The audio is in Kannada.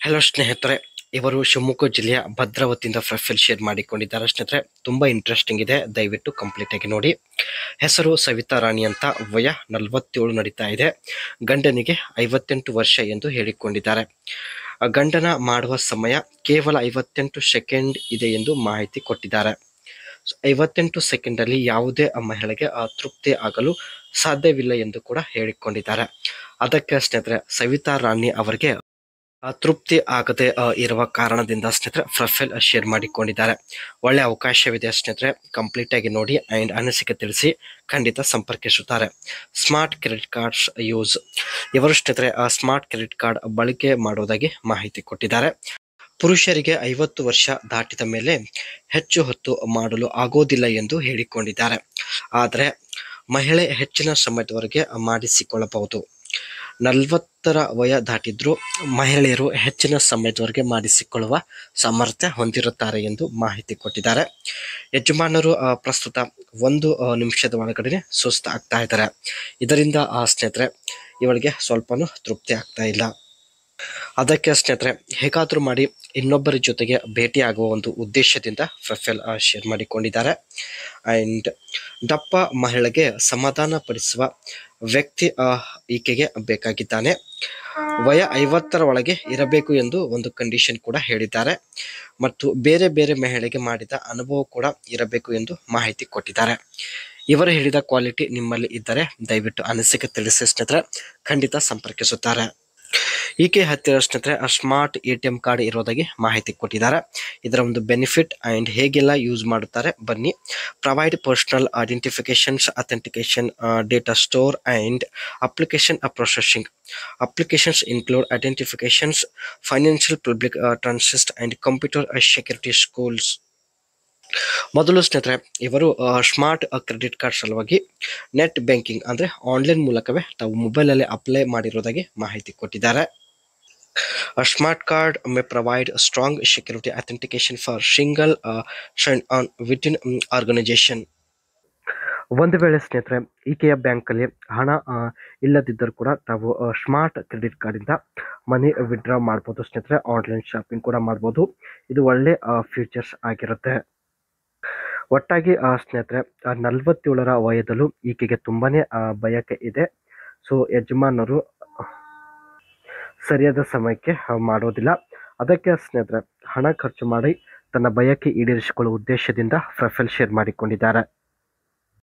ಹಲೋ ಸ್ನೇಹಿತರೆ, ಇವರು ಶಿವಮೊಗ್ಗ ಜಿಲ್ಲೆಯ ಭದ್ರಾವತಿಯಿಂದ ಪ್ರೊಫೈಲ್ ಶೇರ್ ಮಾಡಿಕೊಂಡಿದ್ದಾರೆ. ಸ್ನೇಹಿತರೆ, ತುಂಬಾ ಇಂಟ್ರೆಸ್ಟಿಂಗ್ ಇದೆ, ದಯವಿಟ್ಟು ಕಂಪ್ಲೀಟ್ ಆಗಿ ನೋಡಿ. ಹೆಸರು ಸವಿತಾ ರಾಣಿ ಅಂತ, ವಯ 47 ನಡೀತಾ ಇದೆ. ಗಂಡನಿಗೆ 58 ವರ್ಷ ಎಂದು ಹೇಳಿಕೊಂಡಿದ್ದಾರೆ. ಗಂಡನ ಮಾಡುವ ಸಮಯ ಕೇವಲ 58 ಸೆಕೆಂಡ್ ಇದೆ ಎಂದು ಮಾಹಿತಿ ಕೊಟ್ಟಿದ್ದಾರೆ. 58 ಸೆಕೆಂಡ್ ಅಲ್ಲಿ ಯಾವುದೇ ಮಹಿಳೆಗೆ ತೃಪ್ತಿ ಆಗಲು ಸಾಧ್ಯವಿಲ್ಲ ಎಂದು ಕೂಡ ಹೇಳಿಕೊಂಡಿದ್ದಾರೆ. ಅದಕ್ಕೆ ಸ್ನೇಹಿತರೆ, ಸವಿತಾ ರಾಣಿ ಅವರಿಗೆ ತೃಪ್ತಿ ಆಗದೆ ಇರುವ ಕಾರಣದಿಂದ ಸ್ನೇಹಿತರೆ ಪ್ರೊಫೈಲ್ ಶೇರ್ ಮಾಡಿಕೊಂಡಿದ್ದಾರೆ. ಒಳ್ಳೆ ಅವಕಾಶವಿದೆ ಸ್ನೇಹಿತರೆ, ಕಂಪ್ಲೀಟ್ ಆಗಿ ನೋಡಿ ಅಂಡ್ ಅನಿಸಿಕೆ ತಿಳಿಸಿ, ಖಂಡಿತ ಸಂಪರ್ಕಿಸುತ್ತಾರೆ. ಸ್ಮಾರ್ಟ್ ಕ್ರೆಡಿಟ್ ಕಾರ್ಡ್ಸ್ ಯೂಸ್, ಇವರು ಸ್ನೇಹಿತರೆ ಸ್ಮಾರ್ಟ್ ಕ್ರೆಡಿಟ್ ಕಾರ್ಡ್ ಬಳಕೆ ಮಾಡುವುದಾಗಿ ಮಾಹಿತಿ ಕೊಟ್ಟಿದ್ದಾರೆ. ಪುರುಷರಿಗೆ 50 ವರ್ಷ ದಾಟಿದ ಮೇಲೆ ಹೆಚ್ಚು ಹೊತ್ತು ಮಾಡಲು ಆಗೋದಿಲ್ಲ ಎಂದು ಹೇಳಿಕೊಂಡಿದ್ದಾರೆ. ಆದರೆ ಮಹಿಳೆ ಹೆಚ್ಚಿನ ಸಮಯದವರೆಗೆ ಮಾಡಿಸಿಕೊಳ್ಳಬಹುದು. 40 ವಯ ದಾಟಿದ್ರೂ ಮಹಿಳೆಯರು ಹೆಚ್ಚಿನ ಸಮಯದವರೆಗೆ ಮಾಡಿಸಿಕೊಳ್ಳುವ ಸಾಮರ್ಥ್ಯ ಹೊಂದಿರುತ್ತಾರೆ ಎಂದು ಮಾಹಿತಿ ಕೊಟ್ಟಿದ್ದಾರೆ. ಯಜಮಾನರು ಪ್ರಸ್ತುತ 1 ನಿಮಿಷದ ಒಳಗಡೆ ಸುಸ್ತು ಆಗ್ತಾ ಇದ್ದಾರೆ. ಇದರಿಂದ ಸ್ನೇಹಿತರೆ ಇವಳಿಗೆ ಸ್ವಲ್ಪನೂ ತೃಪ್ತಿ ಆಗ್ತಾ ಇಲ್ಲ. ಅದಕ್ಕೆ ಸ್ನೇಹಿತರೆ ಹೇಗಾದರೂ ಮಾಡಿ ಇನ್ನೊಬ್ಬರ ಜೊತೆಗೆ ಭೇಟಿಯಾಗುವ ಒಂದು ಉದ್ದೇಶದಿಂದ ಪ್ರೊಫೈಲ್ ಶೇರ್ ಮಾಡಿಕೊಂಡಿದ್ದಾರೆ. ಅಂಡ್ ದಪ್ಪ ಮಹಿಳೆಗೆ ಸಮಾಧಾನ ಪಡಿಸುವ ವ್ಯಕ್ತಿ ಈಕೆಗೆ ಬೇಕಾಗಿದ್ದಾನೆ. ವಯ 50ರ ಒಳಗೆ ಇರಬೇಕು ಎಂದು ಒಂದು ಕಂಡೀಷನ್ ಕೂಡ ಹೇಳಿದ್ದಾರೆ. ಮತ್ತು ಬೇರೆ ಬೇರೆ ಮಹಿಳೆಗೆ ಮಾಡಿದ ಅನುಭವ ಕೂಡ ಇರಬೇಕು ಎಂದು ಮಾಹಿತಿ ಕೊಟ್ಟಿದ್ದಾರೆ. ಇವರು ಹೇಳಿದ ಕ್ವಾಲಿಟಿ ನಿಮ್ಮಲ್ಲಿ ಇದ್ದರೆ ದಯವಿಟ್ಟು ಅನಿಸಿಕೆ ತಿಳಿಸಿ ಸ್ನೇಹಿತರೆ, ಖಂಡಿತ ಸಂಪರ್ಕಿಸುತ್ತಾರೆ. ಈಕೆ ಹತ್ತಿರ ಸ್ನೇಹಿತರೆ ಸ್ಮಾರ್ಟ್ ATM ಕಾರ್ಡ್ ಇರೋದಾಗಿ ಮಾಹಿತಿ ಕೊಟ್ಟಿದ್ದಾರೆ. ಇದರ ಒಂದು ಬೆನಿಫಿಟ್ ಅಂಡ್ ಹೇಗೆಲ್ಲ ಯೂಸ್ ಮಾಡುತ್ತಾರೆ ಬನ್ನಿ. Provide personal identifications, authentication, data store and application processing. Applications include identifications, financial public transit and computer security schools. ಮೊದಲು ಸ್ನೇಹಿತರೆ ಇವರು ಸ್ಮಾರ್ಟ್ ಕ್ರೆಡಿಟ್ ಕಾರ್ಡ್ ಸಲುವಾಗಿ ನೆಟ್ ಬ್ಯಾಂಕಿಂಗ್ ಅಂದ್ರೆ ಆನ್ಲೈನ್ ಮೂಲಕವೇ ತಾವು ಮೊಬೈಲಲ್ಲಿ ಅಪ್ಲೈ ಮಾಡಿರೋದಾಗಿ ಮಾಹಿತಿ ಕೊಟ್ಟಿದ್ದಾರೆ. Smart card may provide strong security authentication for single sign on within organisation. ಒಂದು ವೇಳೆ ಸ್ನೇಹಿತರೆ ಈಕೆಯ ಬ್ಯಾಂಕಲ್ಲಿ ಹಣ ಇಲ್ಲದಿದ್ದರೂ ಕೂಡ ತಾವು ಸ್ಮಾರ್ಟ್ ಕ್ರೆಡಿಟ್ ಕಾರ್ಡಿಂದ ಮನಿ ವಿಡ್ರಾ ಮಾಡ್ಬೋದು ಸ್ನೇಹಿತರೆ. ಆನ್ಲೈನ್ ಶಾಪಿಂಗ್ ಕೂಡ ಮಾಡ್ಬೋದು. ಇದು ಒಳ್ಳೆ ಫೀಚರ್ಸ್ ಆಗಿರುತ್ತೆ. ಒಟ್ಟಾಗಿ ಸ್ನೇಹಿತರೆ 47ರ ವಯದಲ್ಲೂ ಈಕೆಗೆ ತುಂಬಾನೇ ಬಯಕೆ ಇದೆ. ಸೊ ಯಜಮಾನರು ಸರಿಯಾದ ಸಮಯಕ್ಕೆ ಮಾಡೋದಿಲ್ಲ. ಅದಕ್ಕೆ ಸ್ನೇಹಿತರೆ ಹಣ ಖರ್ಚು ಮಾಡಿ ತನ್ನ ಬಯಕೆ ಈಡೇರಿಸಿಕೊಳ್ಳುವ ಉದ್ದೇಶದಿಂದ ಪ್ರೊಫೈಲ್ ಶೇರ್ ಮಾಡಿಕೊಂಡಿದ್ದಾರೆ.